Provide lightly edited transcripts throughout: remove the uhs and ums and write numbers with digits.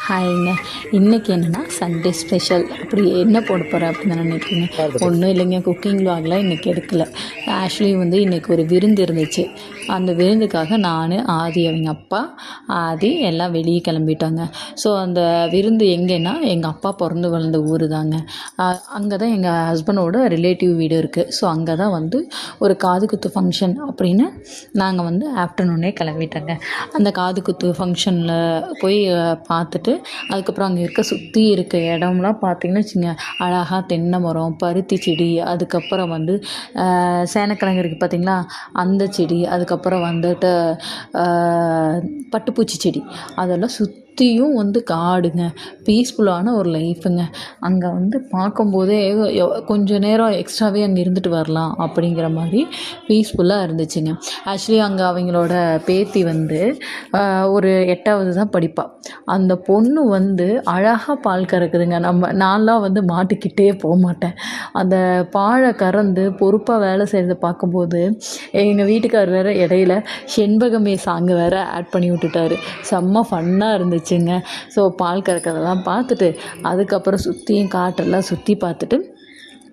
ஹாய்ங்க. இன்றைக்கி என்னென்னா Sunday special. அப்படி என்ன போட போகிறேன் அப்படின்னு தான் நினைக்கிறீங்க? ஒன்றும் இல்லைங்க, குக்கிங் விலாக்லாம் இன்றைக்கி எடுக்கலை. ஆக்சுவலி இன்றைக்கி ஒரு விருந்து இருந்துச்சு. அந்த விருந்துக்காக நான், ஆதி, அவங்க அப்பா, ஆதி எல்லாம் வெளியே கிளம்பிட்டாங்க. ஸோ அந்த விருந்து எங்கேன்னா எங்கள் அப்பா பிறந்து வளர்ந்த ஊர் தாங்க. அங்கே தான் எங்கள் ஹஸ்பண்டோட ரிலேட்டிவ் வீடு இருக்குது. ஸோ அங்கே தான் ஒரு காது குத்து ஃபங்க்ஷன் அப்படின்னு நாங்கள் ஆஃப்டர்நூனே கிளம்பிட்டோங்க. அந்த காது குத்து ஃபங்க்ஷனில் போய் பார்த்துட்டு அதுக்கப்புறம் அங்கே சுற்றி இருக்க இடம்லாம் பார்த்திங்கன்னு வச்சுங்க, அழகாக தென்னை மரம், பருத்தி செடி, அதுக்கப்புறம் சேனக்கிழங்கு இருக்குது பார்த்திங்களா, அந்த செடி, அதுக்கப்புறம் பட்டுப்பூச்சி செடி, அதெல்லாம் சுற்றியும் காடுங்க. பீஸ்ஃபுல்லான ஒரு லைஃபுங்க. அங்கே பார்க்கும்போதே கொஞ்சம் நேரம் எக்ஸ்ட்ராவே அங்கே இருந்துட்டு வரலாம் அப்படிங்கிற மாதிரி பீஸ்ஃபுல்லாக இருந்துச்சுங்க. ஆக்சுவலி அங்கே அவங்களோட பேத்தி ஒரு 8வது தான் படிப்பாள். அந்த பொண்ணு அழகாக பால் கறக்குதுங்க. நான்லாம் மாட்டிக்கிட்டே போக மாட்டேன். அந்த பாலை கறந்து பொறுப்பாக வேலை செய்கிறத பார்க்கும்போது எங்கள் வீட்டுக்கார் வேறு இடையில செண்பகமே சாங்கு வேறு ஆட் பண்ணி விட்டுட்டாரு. செம்ம ஃபன்னாக இருந்துச்சுங்க. ஸோ பால் கறக்கிறதெல்லாம் பார்த்துட்டு அதுக்கப்புறம் சுற்றியும் காட்டெல்லாம் சுற்றி பார்த்துட்டு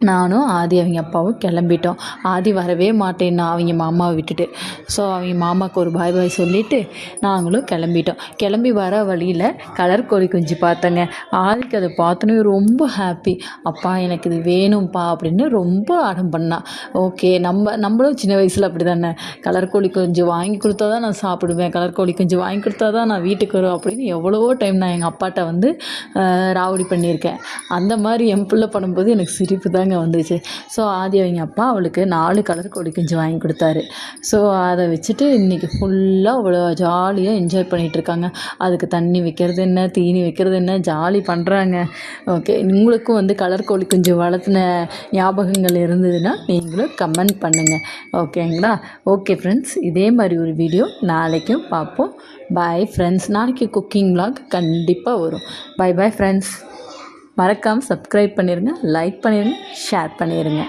நானும் ஆதி அவங்க அப்பாவும் கிளம்பிட்டோம். ஆதி வரவே மாட்டேன்னா அவங்க மாமாவை விட்டுட்டு. ஸோ அவங்க மாமாவுக்கு ஒரு பாய் பாய் சொல்லிவிட்டு நாங்களும் கிளம்பிட்டோம். கிளம்பி வர வழியில் கலர் கோழி குஞ்சு பார்த்தேங்க. ஆதிக்கு அதை பார்த்தோன்னே ரொம்ப ஹாப்பி. அப்பா எனக்கு இது வேணும்ப்பா அப்படின்னு ரொம்ப அடம் பண்ணான். ஓகே, நம்மளும் சின்ன வயசில் அப்படி தானே, கலர் கோழி குஞ்சு வாங்கி கொடுத்தா தான் நான் சாப்பிடுவேன், கலர் கோழி குஞ்சு வாங்கி கொடுத்தா தான் நான் வீட்டுக்கு வருவேன் அப்படின்னு எவ்வளவோ டைம் நான் எங்கள் அப்பாட்ட ராவடி பண்ணியிருக்கேன். அந்த மாதிரி என் பிள்ளை பண்ணும்போது எனக்கு சிரிப்பு தாங்க வந்துச்சு. ஸோ ஆதி அவங்க அப்பா அவளுக்கு 4 கலர் கோழி குஞ்சு வாங்கி கொடுத்தாரு. ஸோ அதை வச்சுட்டு இன்றைக்கி ஃபுல்லாக அவ்வளோ ஜாலியாக என்ஜாய் பண்ணிகிட்ருக்காங்க. அதுக்கு தண்ணி வைக்கிறது என்ன, தீனி வைக்கிறது என்ன, ஜாலி பண்ணுறாங்க. ஓகே, உங்களுக்கும் கலர் கோழி குஞ்சு வளர்த்துன ஞாபகங்கள் இருந்ததுன்னா நீங்களும் கமெண்ட் பண்ணுங்கள். ஓகேங்களா? ஓகே ஃப்ரெண்ட்ஸ், இதே மாதிரி ஒரு வீடியோ நாளைக்கும் பார்ப்போம். Bye friends. நாளைக்கு குக்கிங் விலாக் கண்டிப்பாக வரும். Bye bye friends. மறக்காமல் சப்ஸ்கிரைப் பண்ணிடுங்க, லைக் பண்ணிடுங்க, ஷேர் பண்ணிடுங்க.